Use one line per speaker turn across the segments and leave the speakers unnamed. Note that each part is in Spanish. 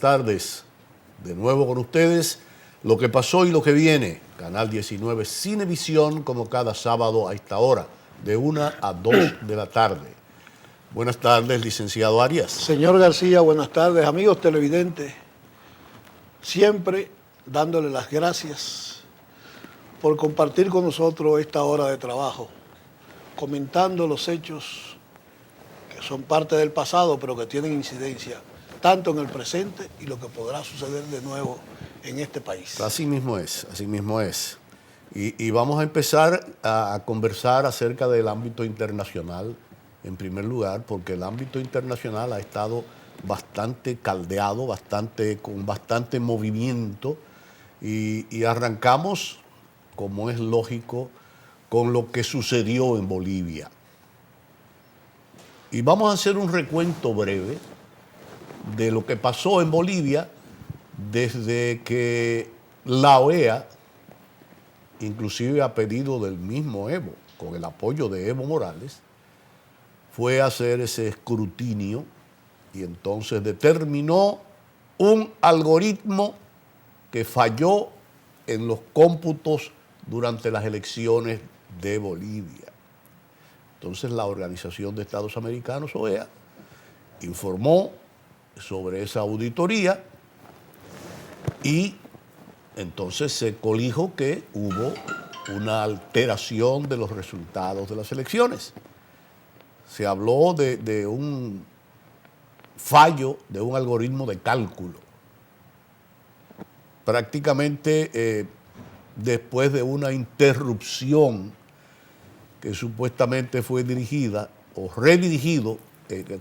tardes. De nuevo con ustedes, lo que pasó y lo que viene. Canal 19 Cinevisión, como cada sábado a esta hora, de 1 a 2 de la tarde. Buenas tardes, licenciado Arias.
Señor García, buenas tardes. Amigos televidentes, siempre dándole las gracias por compartir con nosotros esta hora de trabajo, comentando los hechos que son parte del pasado, pero que tienen incidencia tanto en el presente y lo que podrá suceder de nuevo en este país.
Así mismo es, así mismo es. Y vamos a empezar a conversar acerca del ámbito internacional, en primer lugar, porque el ámbito internacional ha estado bastante caldeado, con bastante movimiento, y arrancamos, como es lógico, con lo que sucedió en Bolivia. Y vamos a hacer un recuento breve de lo que pasó en Bolivia desde que la OEA, inclusive a pedido del mismo Evo, con el apoyo de Evo Morales, fue a hacer ese escrutinio y entonces determinó un algoritmo que falló en los cómputos durante las elecciones de Bolivia. Entonces la Organización de Estados Americanos, OEA, informó sobre esa auditoría y entonces se colijo que hubo una alteración de los resultados de las elecciones. Se habló de un fallo de un algoritmo de cálculo. Prácticamente después de una interrupción que supuestamente fue dirigida o redirigido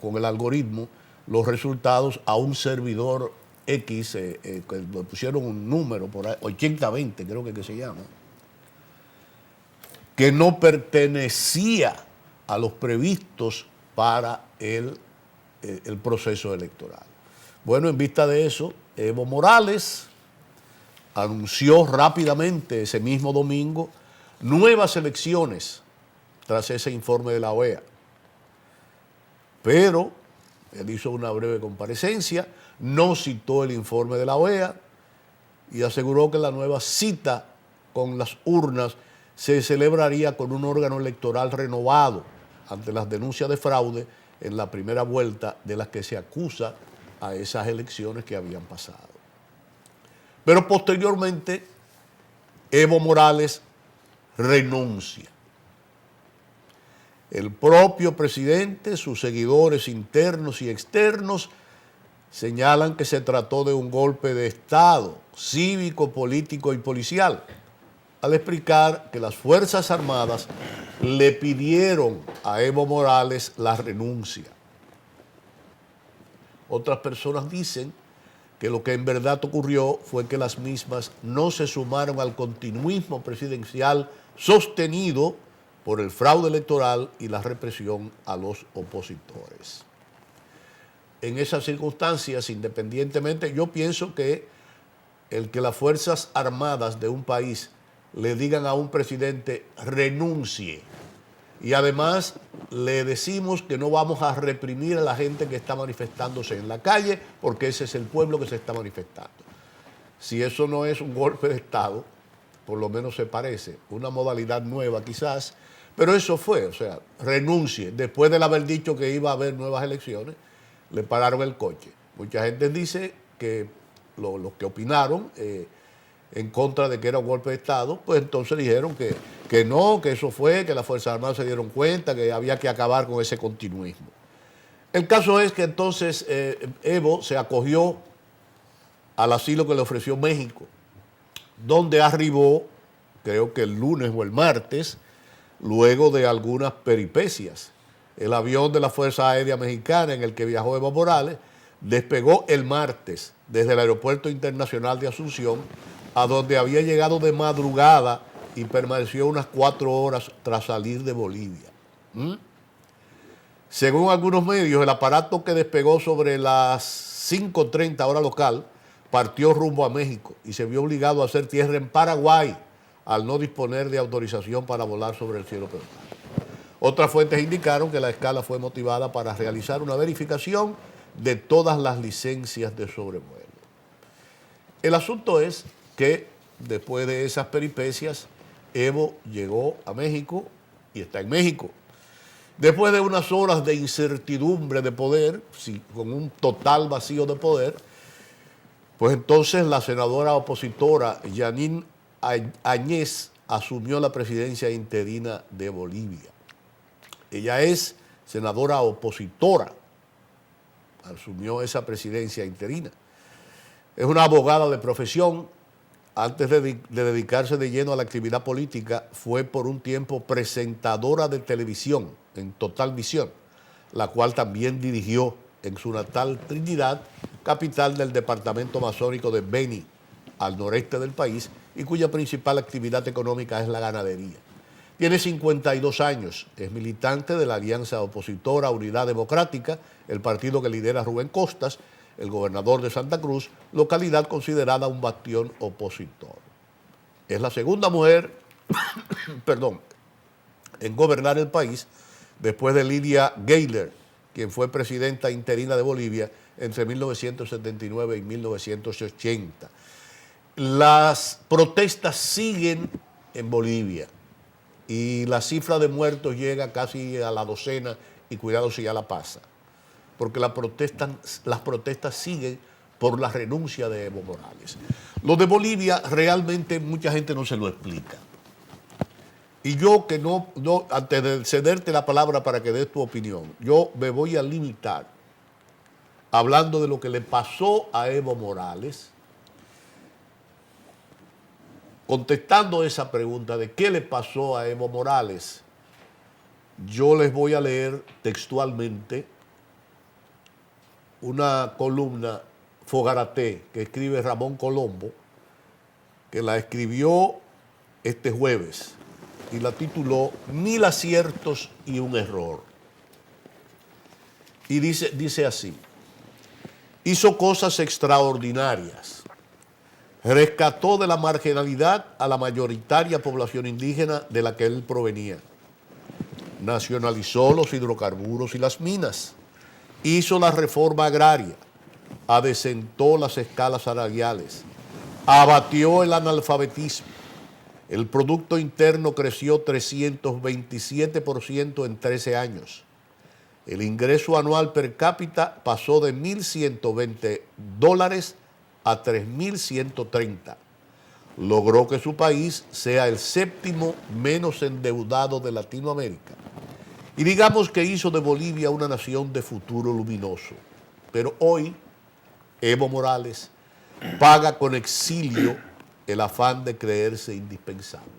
con el algoritmo, los resultados a un servidor X, que le pusieron un número por ahí, 8020 creo que se llama, que no pertenecía a los previstos para el proceso electoral. Bueno, en vista de eso, Evo Morales anunció rápidamente ese mismo domingo nuevas elecciones tras ese informe de la OEA. Pero él hizo una breve comparecencia, no citó el informe de la OEA y aseguró que la nueva cita con las urnas se celebraría con un órgano electoral renovado ante las denuncias de fraude en la primera vuelta de las que se acusa a esas elecciones que habían pasado. Pero posteriormente, Evo Morales renuncia. El propio presidente, sus seguidores internos y externos señalan que se trató de un golpe de Estado, cívico, político y policial, al explicar que las Fuerzas Armadas le pidieron a Evo Morales la renuncia. Otras personas dicen que lo que en verdad ocurrió fue que las mismas no se sumaron al continuismo presidencial sostenido por el fraude electoral y la represión a los opositores. En esas circunstancias, independientemente, yo pienso que el que las Fuerzas Armadas de un país le digan a un presidente renuncie y además le decimos que no vamos a reprimir a la gente que está manifestándose en la calle porque ese es el pueblo que se está manifestando. Si eso no es un golpe de Estado, por lo menos se parece, una modalidad nueva quizás, pero eso fue, o sea, renuncie. Después de haber dicho que iba a haber nuevas elecciones, le pararon el coche. Mucha gente dice que los que opinaron en contra de que era un golpe de Estado, pues entonces dijeron que no, que eso fue, que las Fuerzas Armadas se dieron cuenta, que había que acabar con ese continuismo. El caso es que entonces Evo se acogió al asilo que le ofreció México, donde arribó, creo que el lunes o el martes, luego de algunas peripecias. El avión de la Fuerza Aérea Mexicana en el que viajó Evo Morales despegó el martes desde el Aeropuerto Internacional de Asunción, a donde había llegado de madrugada y permaneció unas 4 horas tras salir de Bolivia. Según algunos medios, el aparato que despegó sobre las 5:30 hora local partió rumbo a México y se vio obligado a hacer tierra en Paraguay al no disponer de autorización para volar sobre el cielo peruano. Otras fuentes indicaron que la escala fue motivada para realizar una verificación de todas las licencias de sobrevuelo. El asunto es que después de esas peripecias, Evo llegó a México y está en México. Después de unas horas de incertidumbre de poder, sí, con un total vacío de poder, pues entonces la senadora opositora Jeanine Áñez asumió la presidencia interina de Bolivia. Ella es senadora opositora, asumió esa presidencia interina. Es una abogada de profesión. Antes de dedicarse de lleno a la actividad política, fue por un tiempo presentadora de televisión en Total Visión, la cual también dirigió en su natal Trinidad, capital del departamento amazónico de Beni, al noreste del país, y cuya principal actividad económica es la ganadería. Tiene 52 años, es militante de la alianza opositora Unidad Democrática, el partido que lidera Rubén Costas, el gobernador de Santa Cruz, localidad considerada un bastión opositor. Es la segunda mujer en gobernar el país después de Lidia Gayler, quien fue presidenta interina de Bolivia entre 1979 y 1980. Las protestas siguen en Bolivia y la cifra de muertos llega casi a la docena y cuidado si ya la pasa, porque las protestas siguen por la renuncia de Evo Morales. Lo de Bolivia realmente mucha gente no se lo explica. Y yo que no, antes de cederte la palabra para que des tu opinión, yo me voy a limitar hablando de lo que le pasó a Evo Morales, contestando esa pregunta de qué le pasó a Evo Morales. Yo les voy a leer textualmente una columna Fogarate que escribe Ramón Colombo, que la escribió este jueves y la tituló 1000 aciertos y un error. Y dice así: hizo cosas extraordinarias, rescató de la marginalidad a la mayoritaria población indígena de la que él provenía, nacionalizó los hidrocarburos y las minas, hizo la reforma agraria, adecentó las escalas salariales, abatió el analfabetismo, el Producto Interno creció 327% en 13 años, el ingreso anual per cápita pasó de $1.120 a 3.130. Logró que su país sea el séptimo menos endeudado de Latinoamérica. Y digamos que hizo de Bolivia una nación de futuro luminoso. Pero hoy, Evo Morales paga con exilio el afán de creerse indispensable.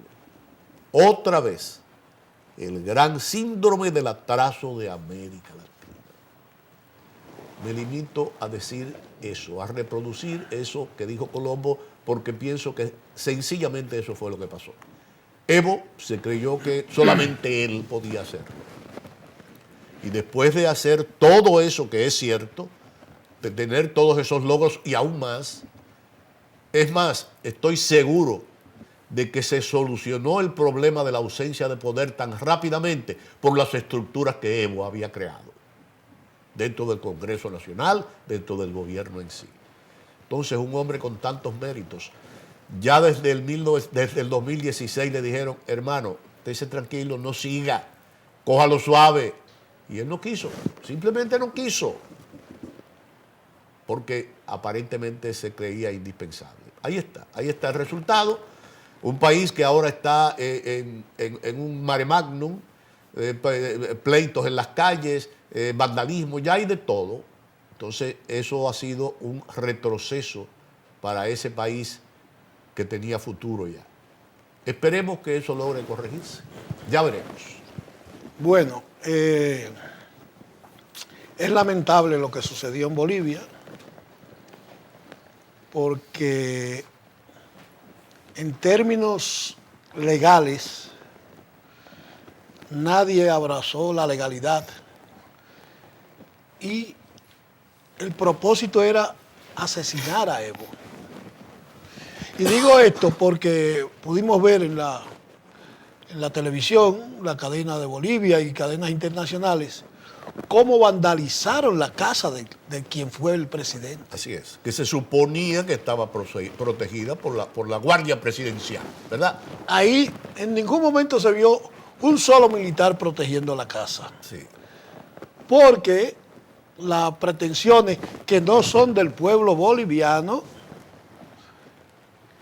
Otra vez, el gran síndrome del atraso de América Latina. Me limito a decir eso, a reproducir eso que dijo Colombo, porque pienso que sencillamente eso fue lo que pasó. Evo se creyó que solamente él podía hacerlo. Y después de hacer todo eso que es cierto, de tener todos esos logros y aún más, es más, estoy seguro de que se solucionó el problema de la ausencia de poder tan rápidamente por las estructuras que Evo había creado dentro del Congreso Nacional, dentro del gobierno en sí. Entonces, un hombre con tantos méritos, ya desde el 2016 le dijeron: hermano, estése tranquilo, no siga, cójalo suave. Y él no quiso, simplemente no quiso, porque aparentemente se creía indispensable. Ahí está el resultado. Un país que ahora está en un mare magnum, pleitos en las calles, vandalismo, ya hay de todo. Entonces, eso ha sido un retroceso para ese país que tenía futuro ya. Esperemos que eso logre corregirse. Ya veremos.
Bueno, es lamentable lo que sucedió en Bolivia, porque en términos legales nadie abrazó la legalidad y el propósito era asesinar a Evo. Y digo esto porque pudimos ver en la televisión, la cadena de Bolivia y cadenas internacionales, cómo vandalizaron la casa de quien fue el presidente.
Así es, que se suponía que estaba protegida por la Guardia Presidencial, ¿verdad?
Ahí en ningún momento se vio un solo militar protegiendo la casa.
Sí.
Porque las pretensiones que no son del pueblo boliviano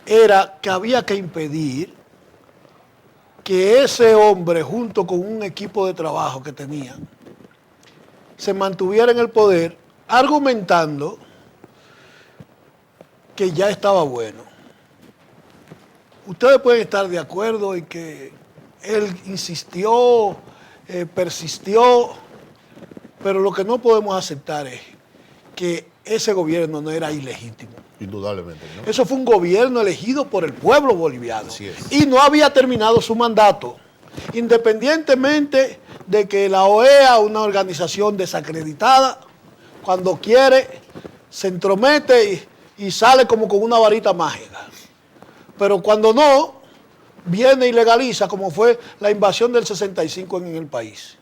era que había que impedir que ese hombre, junto con un equipo de trabajo que tenía, se mantuviera en el poder argumentando que ya estaba bueno. Ustedes pueden estar de acuerdo en que él insistió, persistió, pero lo que no podemos aceptar es que ese gobierno no era ilegítimo.
Indudablemente, ¿no?
Eso fue un gobierno elegido por el pueblo boliviano.
Así es.
Y no había terminado su mandato. Independientemente de que la OEA, una organización desacreditada, cuando quiere, se entromete y sale como con una varita mágica. Pero cuando no, viene y legaliza, como fue la invasión del 65 en el país.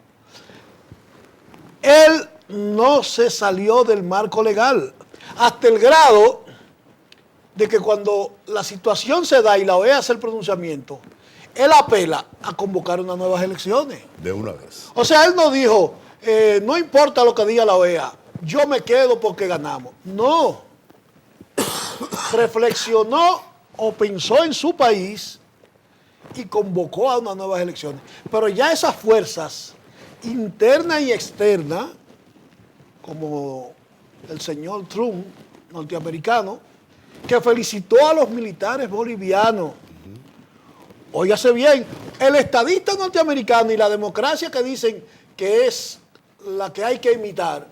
Él no se salió del marco legal, hasta el grado de que cuando la situación se da y la OEA hace el pronunciamiento, él apela a convocar unas nuevas elecciones.
De una vez.
O sea, él no dijo, no importa lo que diga la OEA, yo me quedo porque ganamos. No. Reflexionó o pensó en su país y convocó a unas nuevas elecciones. Pero ya esas fuerzas internas y externas, como el señor Trump, norteamericano, que felicitó a los militares bolivianos. Óigase bien, el estadista norteamericano y la democracia que dicen que es la que hay que imitar,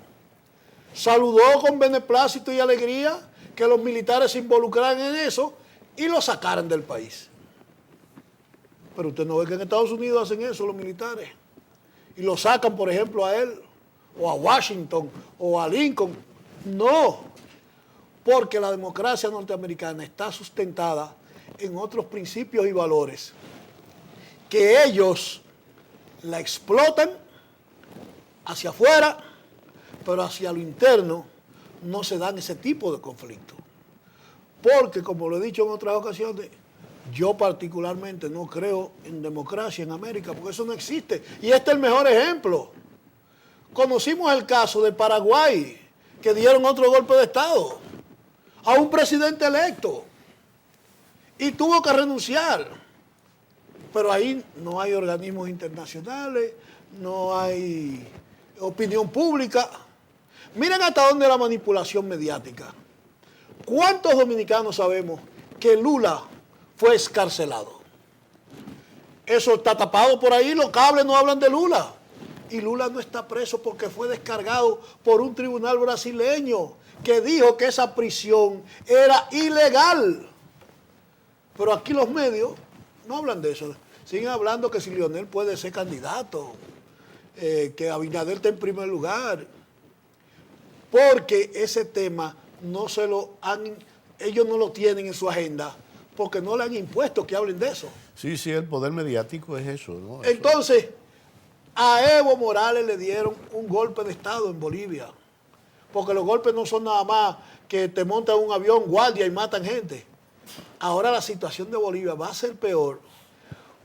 saludó con beneplácito y alegría que los militares se involucraran en eso y lo sacaran del país. Pero usted no ve que en Estados Unidos hacen eso los militares. Y lo sacan, por ejemplo, a él, o a Washington, o a Lincoln. No, porque la democracia norteamericana está sustentada en otros principios y valores que ellos la explotan hacia afuera, pero hacia lo interno no se dan ese tipo de conflictos. Porque, como lo he dicho en otras ocasiones, yo particularmente no creo en democracia en América, porque eso no existe. Y este es el mejor ejemplo. Conocimos el caso de Paraguay, que dieron otro golpe de Estado a un presidente electo y tuvo que renunciar. Pero ahí no hay organismos internacionales, no hay opinión pública. Miren hasta dónde la manipulación mediática. ¿Cuántos dominicanos sabemos que Lula fue excarcelado? Eso está tapado por ahí, los cables no hablan de Lula. Y Lula no está preso porque fue descargado por un tribunal brasileño que dijo que esa prisión era ilegal. Pero aquí los medios no hablan de eso. Siguen hablando que si Leonel puede ser candidato, que Abinader está en primer lugar. Porque ese tema no se lo han, ellos no lo tienen en su agenda, porque no le han impuesto que hablen de eso.
Sí, sí, el poder mediático es eso, ¿no? Eso.
Entonces, a Evo Morales le dieron un golpe de Estado en Bolivia, porque los golpes no son nada más que te montan un avión, guardia y matan gente. Ahora la situación de Bolivia va a ser peor,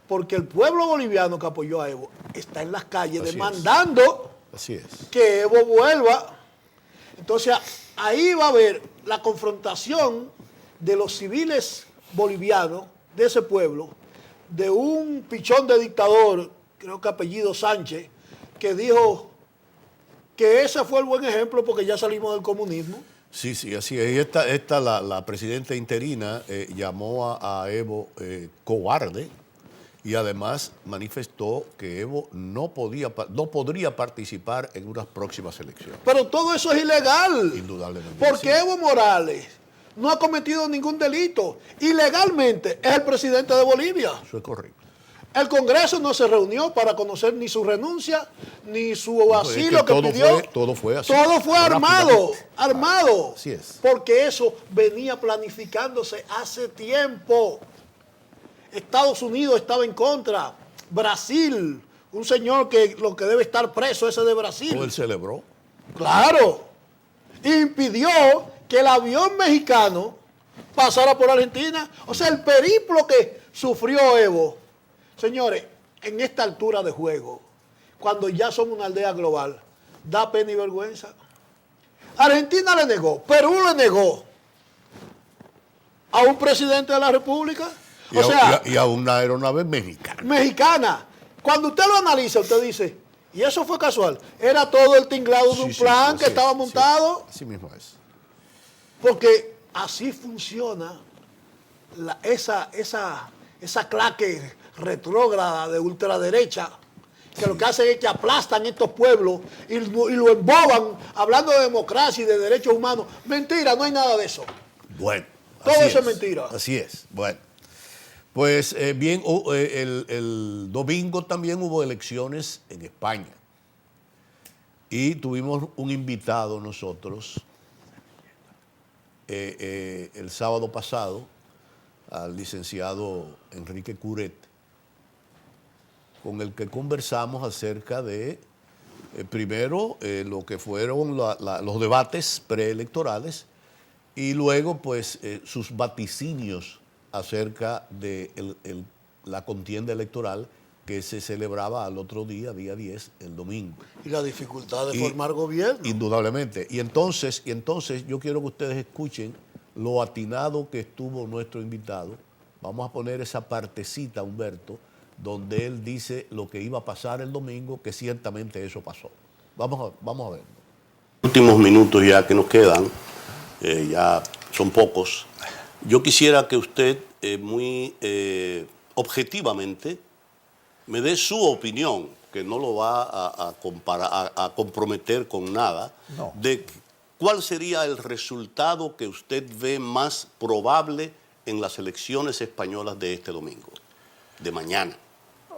porque el pueblo boliviano que apoyó a Evo está en las calles demandando que Evo vuelva. Entonces, ahí va a haber la confrontación de los civiles bolivianos, de ese pueblo, de un pichón de dictador, creo que apellido Sánchez, que dijo que ese fue el buen ejemplo porque ya salimos del comunismo.
Sí, sí, así es. Y la presidenta interina llamó a Evo cobarde y además manifestó que Evo no podría participar en unas próximas elecciones.
Pero todo eso es ilegal.
Indudablemente.
Porque sí. Evo Morales no ha cometido ningún delito. Ilegalmente es el presidente de Bolivia.
Eso es correcto.
El Congreso no se reunió para conocer ni su renuncia, ni su asilo que pidió.
Todo fue así.
Todo fue armado.
Así es.
Porque eso venía planificándose hace tiempo. Estados Unidos estaba en contra. Brasil, Un señor que lo que debe estar preso ese de Brasil.
¿O él celebró?
Claro. Impidió que el avión mexicano pasara por Argentina. O sea, el periplo que sufrió Evo. Señores, en esta altura de juego, cuando ya son una aldea global, da pena y vergüenza. Argentina le negó, Perú le negó a un presidente de la República.
Y a una aeronave mexicana.
Mexicana. Cuando usted lo analiza, usted dice, y eso fue casual, era todo el tinglado de un plan que estaba montado.
Así mismo es.
Porque así funciona esa claque retrógrada de ultraderecha, que lo que hace es que aplastan estos pueblos y lo emboban hablando de democracia y de derechos humanos. Mentira, no hay nada de eso.
Bueno.
Todo eso es mentira.
Así es. Bueno. Pues bien, el domingo también hubo elecciones en España. Y tuvimos un invitado nosotros el sábado pasado, al licenciado Enrique Curet, con el que conversamos acerca de, primero, lo que fueron los debates preelectorales y luego, pues, sus vaticinios acerca de la contienda electoral que se celebraba al otro día, día 10, el domingo.
Y la dificultad de formar gobierno.
Indudablemente. Y entonces yo quiero que ustedes escuchen lo atinado que estuvo nuestro invitado. Vamos a poner esa partecita, Humberto, donde él dice lo que iba a pasar el domingo, que ciertamente eso pasó. Vamos a verlo.
Últimos minutos ya que nos quedan, ya son pocos. Yo quisiera que usted muy objetivamente me dé su opinión, que no lo va a comprometer con nada,
no,
de cuál sería el resultado que usted ve más probable en las elecciones españolas de este domingo, de mañana.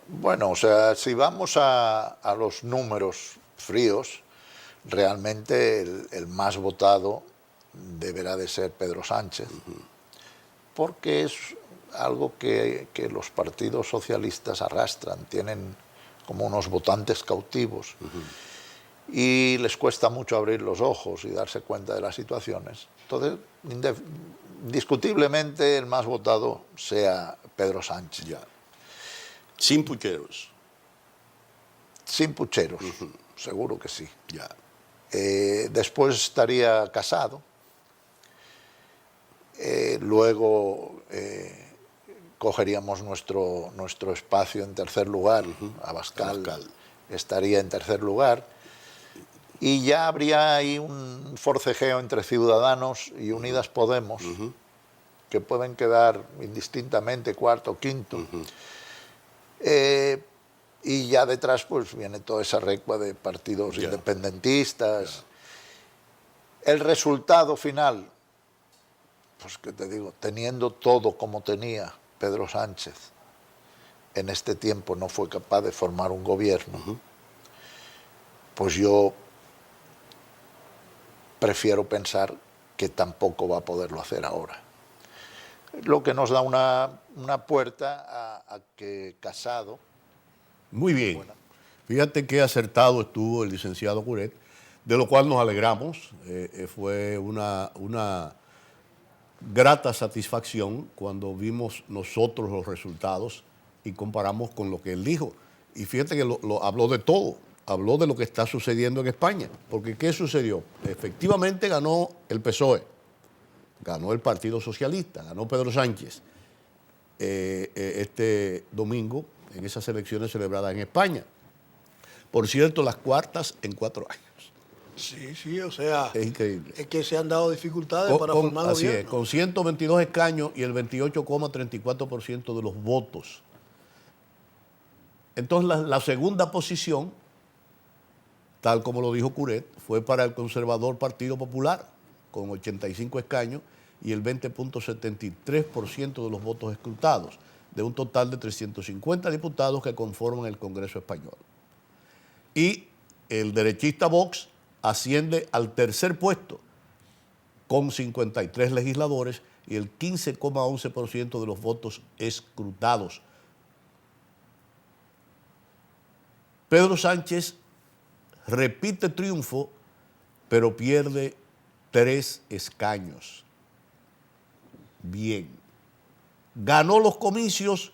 Bueno, o sea, si vamos a los números fríos, realmente el más votado deberá de ser Pedro Sánchez, porque es algo que los partidos socialistas arrastran, tienen como unos votantes cautivos y les cuesta mucho abrir los ojos y darse cuenta de las situaciones. Entonces, indiscutiblemente el más votado sea Pedro Sánchez.
Ya. Sin pucheros.
Sin pucheros, seguro que sí.
Ya.
Después estaría Casado. Luego cogeríamos nuestro espacio en tercer lugar. Abascal estaría en tercer lugar. Y ya habría ahí un forcejeo entre Ciudadanos y Unidas Podemos, que pueden quedar indistintamente cuarto o quinto. Y ya detrás pues viene toda esa recua de partidos independentistas. El resultado final, pues que te digo, teniendo todo como tenía Pedro Sánchez, en este tiempo no fue capaz de formar un gobierno, pues yo prefiero pensar que tampoco va a poderlo hacer ahora. Lo que nos da una puerta a que Casado...
Muy bien. Fíjate qué acertado estuvo el licenciado Curet, de lo cual nos alegramos. Fue una grata satisfacción cuando vimos nosotros los resultados y comparamos con lo que él dijo. Y fíjate que lo habló de todo, habló de lo que está sucediendo en España. Porque ¿qué sucedió? Efectivamente ganó el PSOE, ganó el Partido Socialista, ganó Pedro Sánchez este domingo en esas elecciones celebradas en España. Por cierto, las cuartas en 4 años.
Sí, o sea,
es increíble.
Es que se han dado dificultades para formar
así
gobierno.
Es, con 122 escaños y el 28,34% de los votos. Entonces, la segunda posición, tal como lo dijo Curet, fue para el Partido Popular, con 85 escaños y el 20,73% de los votos escrutados, de un total de 350 diputados que conforman el Congreso Español. Y el derechista Vox asciende al tercer puesto con 53 legisladores y el 15,11% de los votos escrutados. Pedro Sánchez repite triunfo, pero pierde 3 escaños. Bien. Ganó los comicios,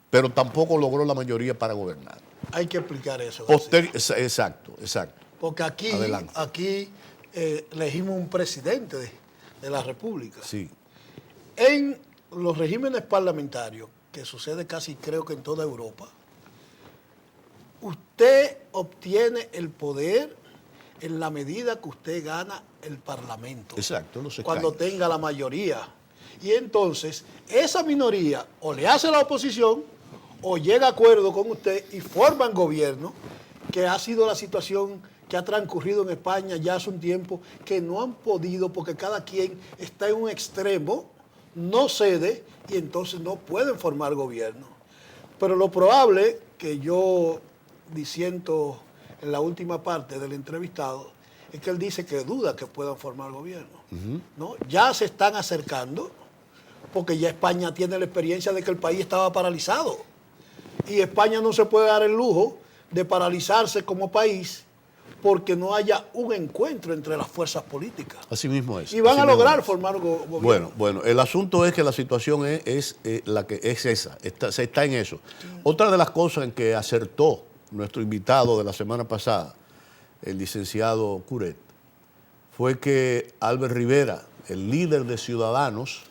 pero tampoco logró la mayoría para gobernar.
Hay que explicar eso. García.
Exacto.
Porque aquí elegimos un presidente de la República.
Sí.
En los regímenes parlamentarios, que sucede casi creo que en toda Europa, usted obtiene el poder en la medida que usted gana el Parlamento.
Exacto, los escaños.
Cuando tenga la mayoría. Y entonces, esa minoría o le hace la oposición o llega a acuerdo con usted y forman gobierno, que ha sido la situación que ha transcurrido en España ya hace un tiempo, que no han podido porque cada quien está en un extremo, no cede y entonces no pueden formar gobierno. Pero lo probable, que yo disiento en la última parte del entrevistado, es que él dice que duda que puedan formar gobierno. ¿No? Ya se están acercando, porque ya España tiene la experiencia de que el país estaba paralizado. Y España no se puede dar el lujo de paralizarse como país porque no haya un encuentro entre las fuerzas políticas.
Así mismo es.
Y van a lograr formar gobierno.
Bueno, el asunto es que la situación es la que es esa, se está en eso. Sí. Otra de las cosas en que acertó nuestro invitado de la semana pasada, el licenciado Curet, fue que Albert Rivera, el líder de Ciudadanos,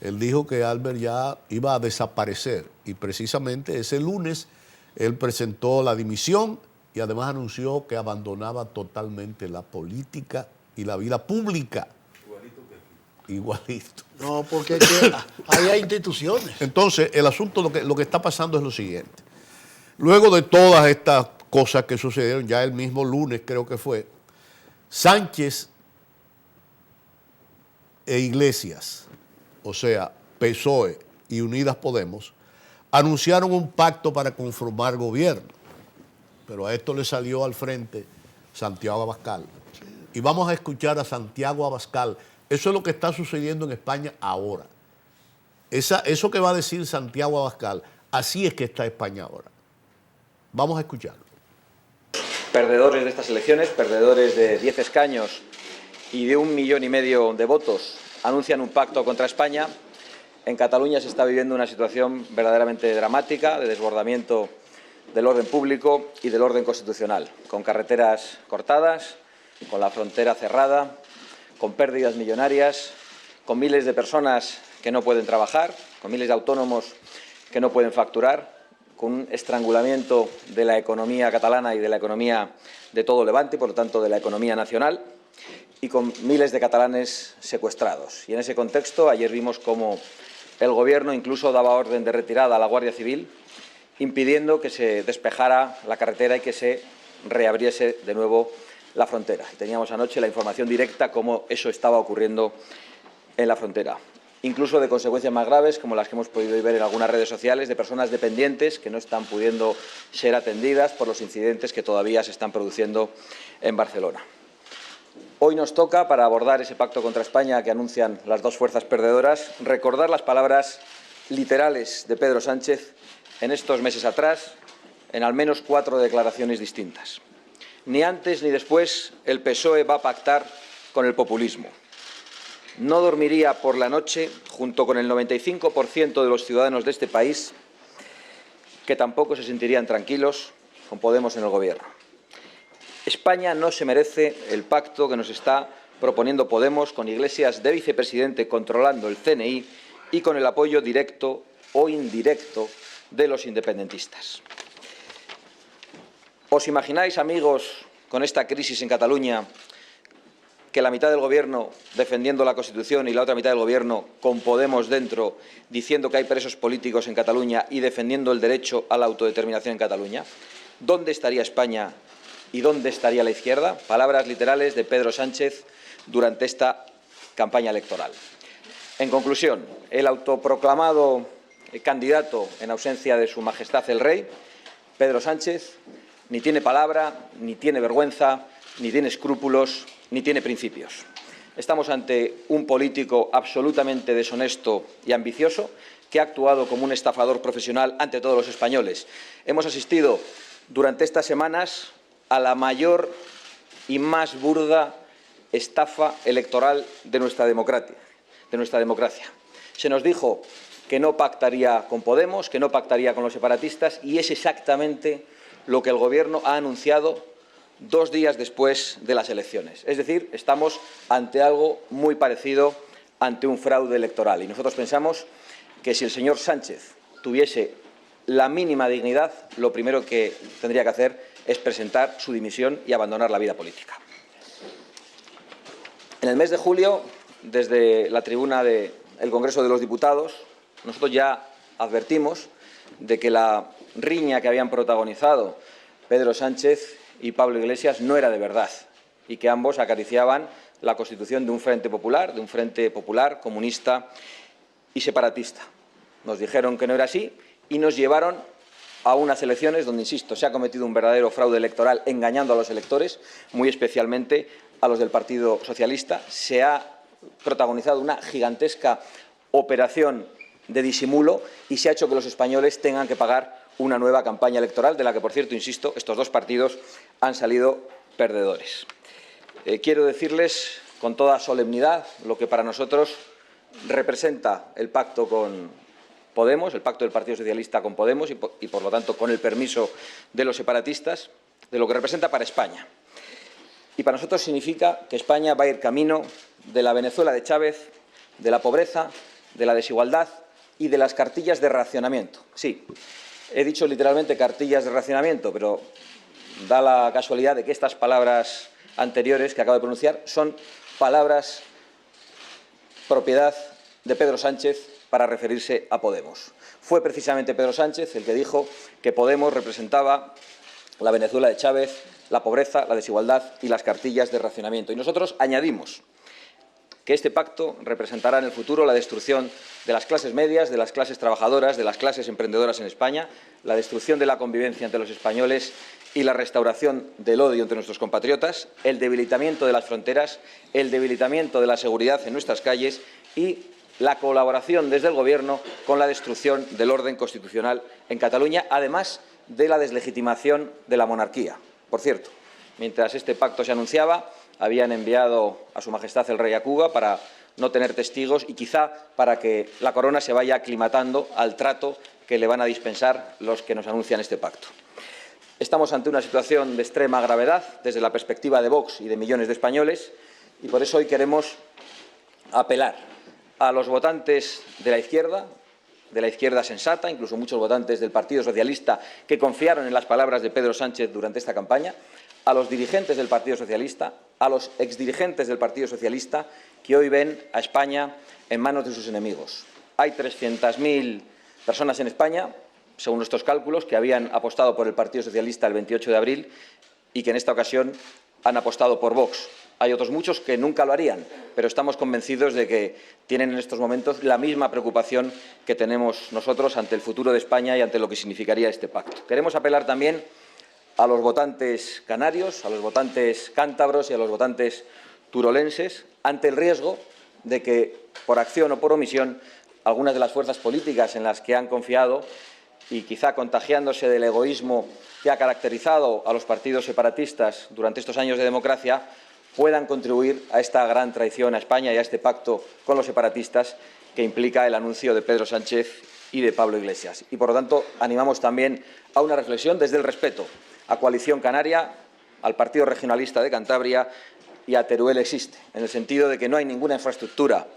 él dijo que Albert ya iba a desaparecer y precisamente ese lunes él presentó la dimisión y además anunció que abandonaba totalmente la política y la vida pública. Igualito que aquí. Igualito.
No, porque ahí hay instituciones.
Entonces, el asunto, lo que está pasando es lo siguiente. Luego de todas estas cosas que sucedieron, ya el mismo lunes creo que fue, Sánchez e Iglesias, o sea, PSOE y Unidas Podemos, anunciaron un pacto para conformar gobierno. Pero a esto le salió al frente Santiago Abascal. Y vamos a escuchar a Santiago Abascal. Eso es lo que está sucediendo en España ahora. Eso que va a decir Santiago Abascal, así es que está España ahora. Vamos a escucharlo.
Perdedores de estas elecciones, perdedores de 10 escaños y de 1,5 millones de votos, anuncian un pacto contra España. En Cataluña se está viviendo una situación verdaderamente dramática de desbordamiento del orden público y del orden constitucional, con carreteras cortadas, con la frontera cerrada, con pérdidas millonarias, con miles de personas que no pueden trabajar, con miles de autónomos que no pueden facturar, con un estrangulamiento de la economía catalana y de la economía de todo Levante, por lo tanto de la economía nacional, y con miles de catalanes secuestrados. Y en ese contexto, ayer vimos cómo el Gobierno incluso daba orden de retirada a la Guardia Civil, impidiendo que se despejara la carretera y que se reabriese de nuevo la frontera. Y teníamos anoche la información directa cómo eso estaba ocurriendo en la frontera. Incluso de consecuencias más graves, como las que hemos podido ver en algunas redes sociales, de personas dependientes que no están pudiendo ser atendidas por los incidentes que todavía se están produciendo en Barcelona. Hoy nos toca, para abordar ese pacto contra España que anuncian las dos fuerzas perdedoras, recordar las palabras literales de Pedro Sánchez en estos meses atrás, en al menos 4 declaraciones distintas. Ni antes ni después el PSOE va a pactar con el populismo. No dormiría por la noche junto con el 95% de los ciudadanos de este país, que tampoco se sentirían tranquilos con Podemos en el Gobierno. España no se merece el pacto que nos está proponiendo Podemos, con Iglesias de vicepresidente controlando el CNI y con el apoyo directo o indirecto de los independentistas. ¿Os imagináis, amigos, con esta crisis en Cataluña, que la mitad del Gobierno defendiendo la Constitución y la otra mitad del Gobierno con Podemos dentro diciendo que hay presos políticos en Cataluña y defendiendo el derecho a la autodeterminación en Cataluña? ¿Dónde estaría España y dónde estaría la izquierda? Palabras literales de Pedro Sánchez durante esta campaña electoral. En conclusión, el autoproclamado candidato en ausencia de su majestad el rey, Pedro Sánchez, ni tiene palabra, ni tiene vergüenza, ni tiene escrúpulos, ni tiene principios. Estamos ante un político absolutamente deshonesto y ambicioso que ha actuado como un estafador profesional ante todos los españoles. Hemos asistido durante estas semanas a la mayor y más burda estafa electoral de nuestra democracia. Se nos dijo que no pactaría con Podemos, que no pactaría con los separatistas, y es exactamente lo que el Gobierno ha anunciado 2 días después de las elecciones. Es decir, estamos ante algo muy parecido, ante un fraude electoral. Y nosotros pensamos que si el señor Sánchez tuviese la mínima dignidad, lo primero que tendría que hacer es presentar su dimisión y abandonar la vida política. En el mes de julio, desde la tribuna del Congreso de los Diputados, nosotros ya advertimos de que la riña que habían protagonizado Pedro Sánchez y Pablo Iglesias no era de verdad y que ambos acariciaban la constitución de un frente popular, comunista y separatista. Nos dijeron que no era así y nos llevaron a unas elecciones donde, insisto, se ha cometido un verdadero fraude electoral engañando a los electores, muy especialmente a los del Partido Socialista. Se ha protagonizado una gigantesca operación de disimulo y se ha hecho que los españoles tengan que pagar una nueva campaña electoral, de la que, por cierto, insisto, estos 2 partidos han salido perdedores. Quiero decirles con toda solemnidad lo que para nosotros representa el pacto con Podemos, el pacto del Partido Socialista con Podemos y, por lo tanto, con el permiso de los separatistas, de lo que representa para España. Y para nosotros significa que España va a ir camino de la Venezuela de Chávez, de la pobreza, de la desigualdad y de las cartillas de racionamiento. Sí, he dicho literalmente cartillas de racionamiento, pero da la casualidad de que estas palabras anteriores que acabo de pronunciar son palabras propiedad de Pedro Sánchez para referirse a Podemos. Fue precisamente Pedro Sánchez el que dijo que Podemos representaba la Venezuela de Chávez, la pobreza, la desigualdad y las cartillas de racionamiento. Y nosotros añadimos que este pacto representará en el futuro la destrucción de las clases medias, de las clases trabajadoras, de las clases emprendedoras en España, la destrucción de la convivencia entre los españoles y la restauración del odio entre nuestros compatriotas, el debilitamiento de las fronteras, el debilitamiento de la seguridad en nuestras calles y la colaboración desde el Gobierno con la destrucción del orden constitucional en Cataluña, además de la deslegitimación de la monarquía. Por cierto, mientras este pacto se anunciaba, habían enviado a Su Majestad el Rey a Cuba para no tener testigos y quizá para que la corona se vaya aclimatando al trato que le van a dispensar los que nos anuncian este pacto. Estamos ante una situación de extrema gravedad desde la perspectiva de Vox y de millones de españoles y por eso hoy queremos apelar a los votantes de la izquierda sensata, incluso muchos votantes del Partido Socialista que confiaron en las palabras de Pedro Sánchez durante esta campaña, a los dirigentes del Partido Socialista, a los exdirigentes del Partido Socialista que hoy ven a España en manos de sus enemigos. Hay 300.000 personas en España, según nuestros cálculos, que habían apostado por el Partido Socialista el 28 de abril y que en esta ocasión han apostado por Vox. Hay otros muchos que nunca lo harían, pero estamos convencidos de que tienen en estos momentos la misma preocupación que tenemos nosotros ante el futuro de España y ante lo que significaría este pacto. Queremos apelar también a los votantes canarios, a los votantes cántabros y a los votantes turolenses ante el riesgo de que, por acción o por omisión, algunas de las fuerzas políticas en las que han confiado y quizá contagiándose del egoísmo que ha caracterizado a los partidos separatistas durante estos años de democracia, puedan contribuir a esta gran traición a España y a este pacto con los separatistas que implica el anuncio de Pedro Sánchez y de Pablo Iglesias. Y, por lo tanto, animamos también a una reflexión desde el respeto a Coalición Canaria, al Partido Regionalista de Cantabria y a Teruel Existe, en el sentido de que no hay ninguna infraestructura,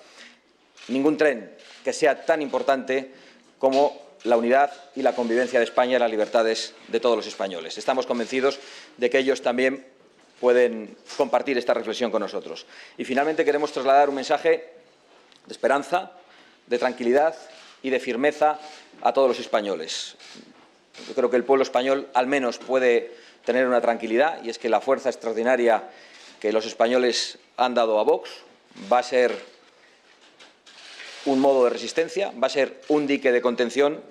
ningún tren que sea tan importante como la unidad y la convivencia de España y las libertades de todos los españoles. Estamos convencidos de que ellos también pueden compartir esta reflexión con nosotros. Y, finalmente, queremos trasladar un mensaje de esperanza, de tranquilidad y de firmeza a todos los españoles. Yo creo que el pueblo español, al menos, puede tener una tranquilidad, y es que la fuerza extraordinaria que los españoles han dado a Vox va a ser un modo de resistencia, va a ser un dique de contención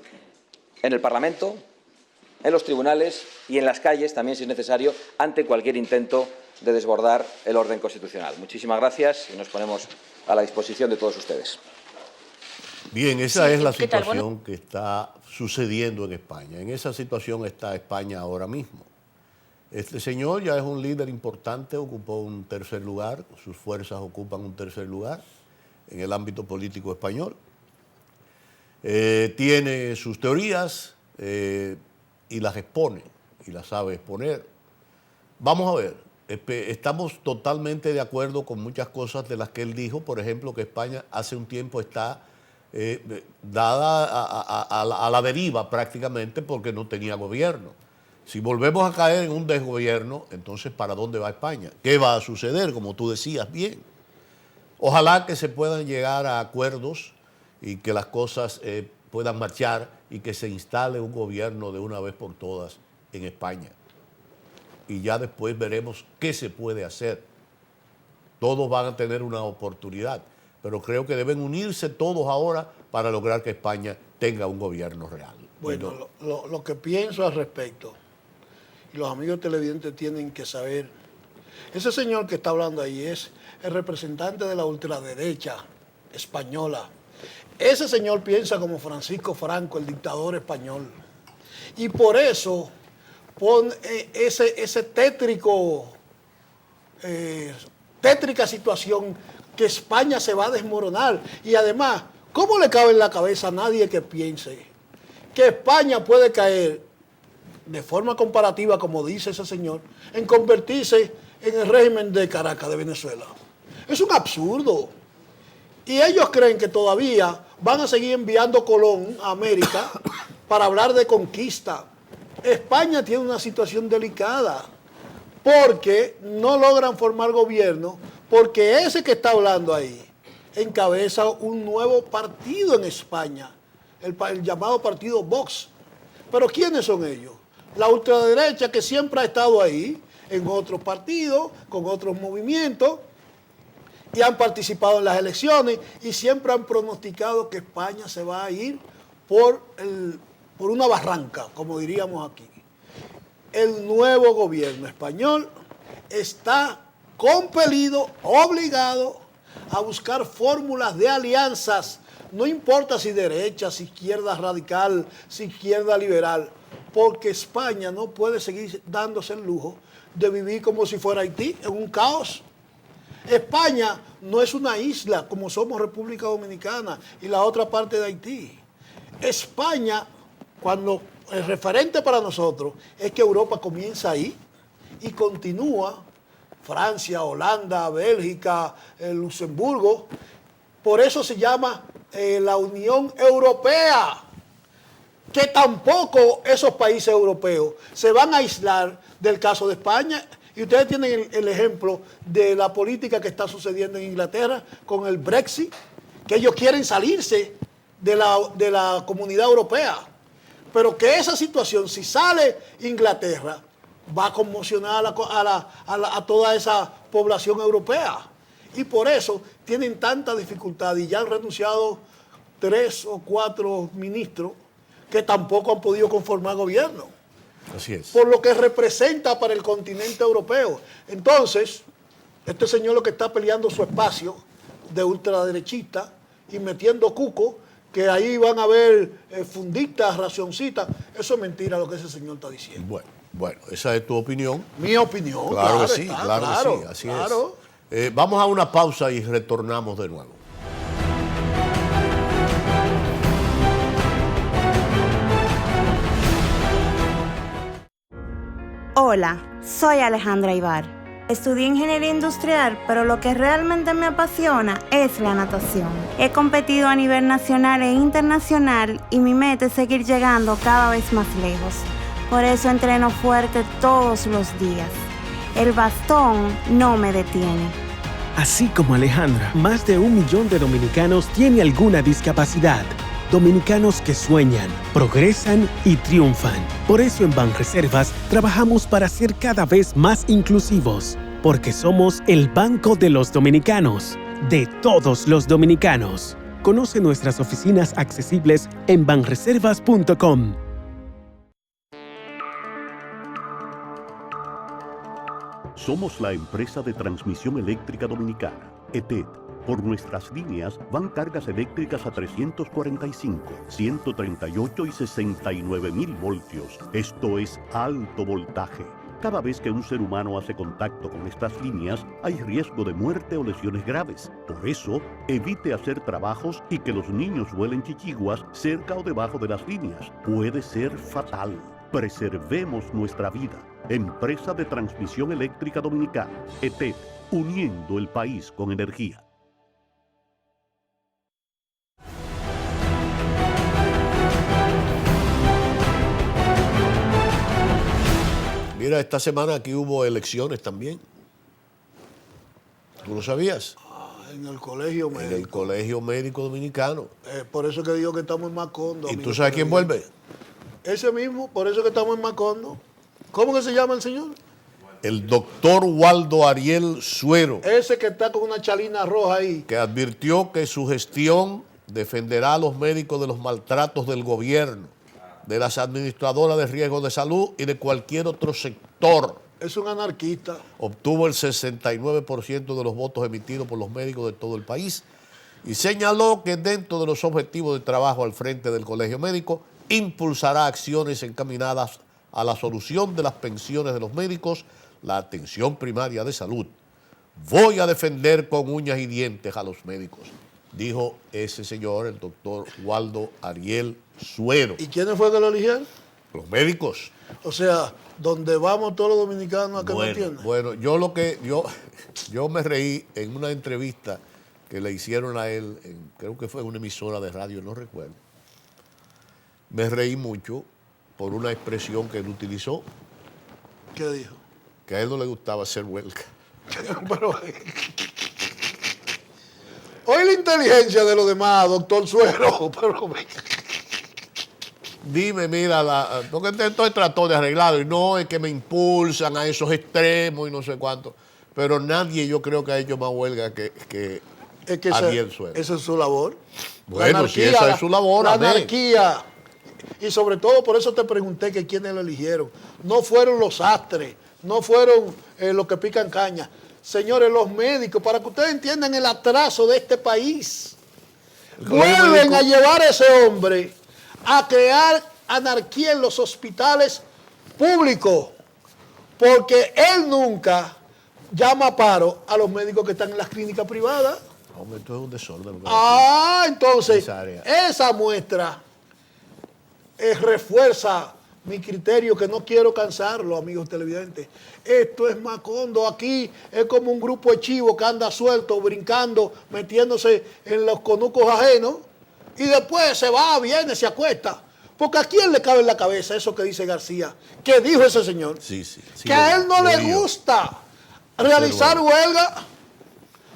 en el Parlamento, en los tribunales y en las calles, también si es necesario, ante cualquier intento de desbordar el orden constitucional. Muchísimas gracias y nos ponemos a la disposición de todos ustedes.
Bien, esa
Sí,
es la
¿qué tal?
situación que está sucediendo en España. En esa situación está España ahora mismo. Este señor ya es un líder importante, ocupó un tercer lugar, sus fuerzas ocupan un tercer lugar en el ámbito político español. Tiene sus teorías y las expone, y las sabe exponer. Vamos a ver, estamos totalmente de acuerdo con muchas cosas de las que él dijo, por ejemplo, que España hace un tiempo está dada a la deriva prácticamente porque no tenía gobierno. Si volvemos a caer en un desgobierno, entonces ¿para dónde va España? ¿Qué va a suceder? Como tú decías bien. Ojalá que se puedan llegar a acuerdos y que las cosas puedan marchar y que se instale un gobierno de una vez por todas en España. Y ya después veremos qué se puede hacer. Todos van a tener una oportunidad, pero creo que deben unirse todos ahora para lograr que España tenga un gobierno real.
Bueno, lo que pienso al respecto, y los amigos televidentes tienen que saber, ese señor que está hablando ahí es el representante de la ultraderecha española. Ese señor piensa como Francisco Franco, el dictador español. Y por eso pone ese tétrica situación que España se va a desmoronar. Y además, ¿cómo le cabe en la cabeza a nadie que piense que España puede caer de forma comparativa, como dice ese señor, en convertirse en el régimen de Caracas, de Venezuela? Es un absurdo. Y ellos creen que todavía van a seguir enviando Colón a América para hablar de conquista. España tiene una situación delicada porque no logran formar gobierno, porque ese que está hablando ahí encabeza un nuevo partido en España, el llamado partido Vox. Pero ¿quiénes son ellos? La ultraderecha, que siempre ha estado ahí, en otros partidos, con otros movimientos, y han participado en las elecciones y siempre han pronosticado que España se va a ir por una barranca, como diríamos aquí. El nuevo gobierno español está compelido, obligado a buscar fórmulas de alianzas, no importa si derecha, si izquierda radical, si izquierda liberal, porque España no puede seguir dándose el lujo de vivir como si fuera Haití, en un caos. España no es una isla como somos República Dominicana y la otra parte de Haití. España, cuando el referente para nosotros es que Europa comienza ahí y continúa, Francia, Holanda, Bélgica, Luxemburgo. Por eso se llama la Unión Europea, que tampoco esos países europeos se van a aislar del caso de España. Y ustedes tienen el ejemplo de la política que está sucediendo en Inglaterra con el Brexit, que ellos quieren salirse de la comunidad europea. Pero que esa situación, si sale Inglaterra, va a conmocionar a toda esa población europea. Y por eso tienen tanta dificultad y ya han renunciado 3 o 4 ministros que tampoco han podido conformar gobierno.
Así es.
Por lo que representa para el continente europeo. Entonces, este señor lo que está peleando su espacio de ultraderechista y metiendo cuco, que ahí van a haber funditas, racioncitas. Eso es mentira lo que ese señor está diciendo.
Bueno, esa es tu opinión.
Mi opinión,
Claro que sí,
está,
claro que sí, así
claro.
es. Vamos a una pausa y retornamos de nuevo.
Hola, soy Alejandra Ibar. Estudié ingeniería industrial, pero lo que realmente me apasiona es la natación. He competido a nivel nacional e internacional y mi meta es seguir llegando cada vez más lejos. Por eso entreno fuerte todos los días. El bastón no me detiene.
Así como Alejandra, más de 1 millón de dominicanos tiene alguna discapacidad. Dominicanos que sueñan, progresan y triunfan. Por eso en Banreservas trabajamos para ser cada vez más inclusivos, porque somos el banco de los dominicanos, de todos los dominicanos. Conoce nuestras oficinas accesibles en banreservas.com.
Somos la empresa de transmisión eléctrica dominicana, ETED,
Por nuestras líneas van cargas eléctricas a 345, 138 y 69.000 voltios. Esto es alto voltaje. Cada vez que un ser humano hace contacto con estas líneas, hay riesgo de muerte o lesiones graves. Por eso, evite hacer trabajos y que los niños vuelen chichiguas cerca o debajo de las líneas. Puede ser fatal. Preservemos nuestra vida. Empresa de Transmisión Eléctrica Dominicana, ETED, uniendo el país con energía.
Mira, esta semana aquí hubo elecciones también. ¿Tú lo sabías?
En el colegio médico.
En el Colegio Médico Dominicano.
Por eso que digo que estamos en Macondo.
¿Y tú sabes quién vuelve?
Ese mismo, por eso que estamos en Macondo. ¿Cómo que se llama el señor?
El doctor Waldo Ariel Suero,
Ese que está con una chalina roja ahí.
que advirtió que su gestión defenderá a los médicos de los maltratos del gobierno, de las administradoras de riesgo de salud y de cualquier otro sector.
Es un anarquista.
Obtuvo el 69% de los votos emitidos por los médicos de todo el país y señaló que dentro de los objetivos de trabajo al frente del Colegio Médico impulsará acciones encaminadas a la solución de las pensiones de los médicos, la atención primaria de salud. Voy a defender con uñas y dientes a los médicos, dijo ese señor, el doctor Waldo Ariel Suero.
¿Y quiénes fue que lo eligieron?
Los médicos.
O sea, donde vamos todos los dominicanos a que no entiendan.
Bueno, yo me reí en una entrevista que le hicieron a él, creo que fue en una emisora de radio, no recuerdo. Me reí mucho por una expresión que él utilizó,
¿Qué dijo?
que a él no le gustaba hacer huelga.
Pero, hoy la inteligencia de los demás, doctor Suero. Pero,
Dime, mira, porque entonces trató de arreglarlo y no es que me impulsan a esos extremos y no sé cuánto. Pero nadie yo creo que ha hecho más huelga que
es que
Ariel Suero.
esa es su labor.
Bueno, si esa es su labor,
la
amén.
anarquía. Y sobre todo, por eso te pregunté que quiénes lo eligieron. No fueron los astres, no fueron los que pican caña. Señores, los médicos, para que ustedes entiendan el atraso de este país, vuelven a llevar a ese hombre a crear anarquía en los hospitales públicos, porque él nunca llama a paro a los médicos que están en las clínicas privadas.
Hombre, esto es un desorden.
Entonces, esa muestra refuerza mi criterio, que no quiero cansarlo, amigos televidentes. Esto es Macondo. Aquí es como un grupo de chivos que anda suelto, brincando, metiéndose en los conucos ajenos, y después se va, viene, se acuesta. Porque ¿a quién le cabe en la cabeza eso que dice García? ¿Qué dijo ese señor?
Sí,
que a él no le gusta realizar huelga.